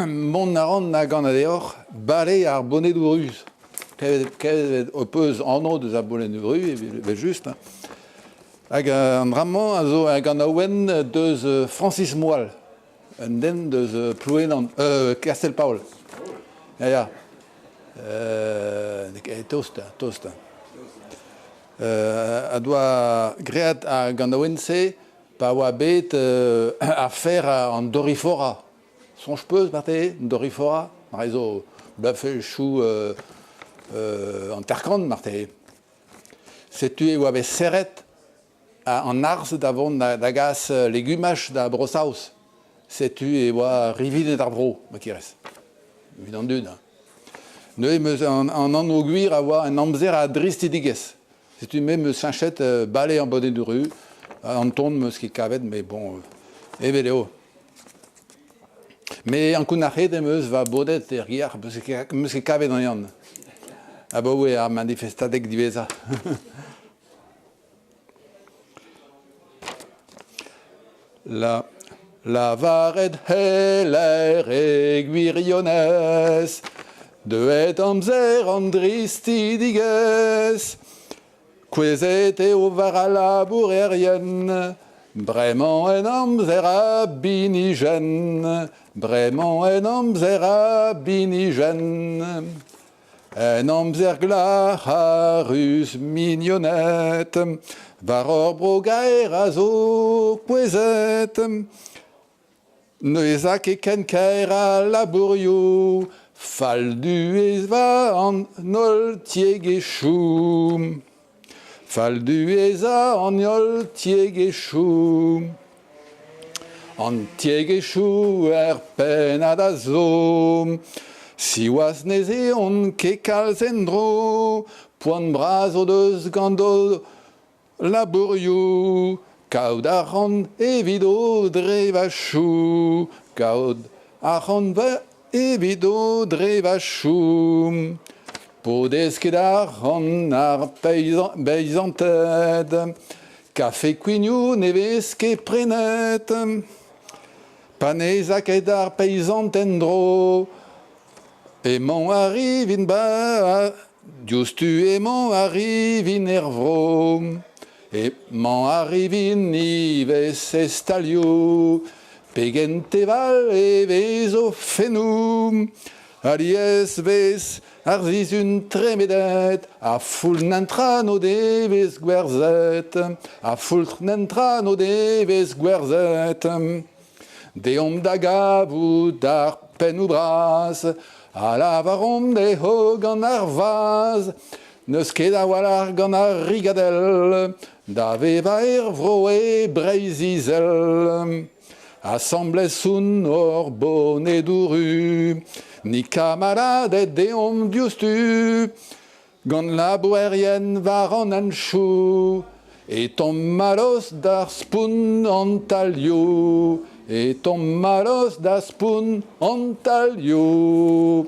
Mon naran na gant adeoc'h bale ar bonnet ruz. Kevet opeus anno deus ar bonnet ruz, et just. Hag an ramman a zo hag an aouen deus Francis Moal. Un den deus Plouenan, Castel Paul. Ya. Toast. A doa great a gant aouen se pa oa bet a fer an dorifora. Sonj peus, Marté, dorifora, mar ezo blafel chou an terkant, Marté. Setu e oa bet serret an arz d'avon da gas legumaj da brossaus. Setu e oa rividet ar bro, ma kirez. Evit an dud. Neu meus an anno gwir a oa an amzer a dristidigez. Setu me meus chanchet bale an bonnet de rue, an ton meus ket kavet, mais bon, evet eo. Mais an kounachet meus va bodet er giar, meus ket kavet an yann. Ah bah oui, ar manifestadek diveza. La varet heller e gwirionez, deet amzer an dristidigez, kwezet eo var a labourerien, bremañ en amzer a binigen, bremañ en amzer a binigen. En amzer glach a ruz mignonnet, var ur brogaer a zo kwezet. Neuze ket ken kaer a labourioù, fall du ez va an ol tiegechou. Fall du ez an ol tiegechou. An tiegechou penad a zo. Si oaz neze on ket kalzen dro, poan braz o deus gant labourioù, kaout a ran evit o drevachou, kaout a ran evit o drevachou. Podez ket a ran ar beizanted, kafe kuignoù nevez ket prenet. Panez a ket ar peizanten dro, emañ arrivin ba, diouztu emañ arrivin er vro. Emañ arrivin ivez estalioù, pegen teval evez o fenoù. Aliez vez ar zizun tremedet, a foul nentra no devez gwerzet, a foul nentra no devez gwerzet. Deomp da gavout ar pen ou bras, a lavarom de ho gant ar vaz, neus ket a walar gant ar rigadel, da veva er vro e breizizel. Assemblez soun ur bonnet douru, ni kamaradet deomp diouztu, gant labourerien war an anchou, et tom malos d'ar spoun an talioù, et tom malos d'ar spoun an talioù.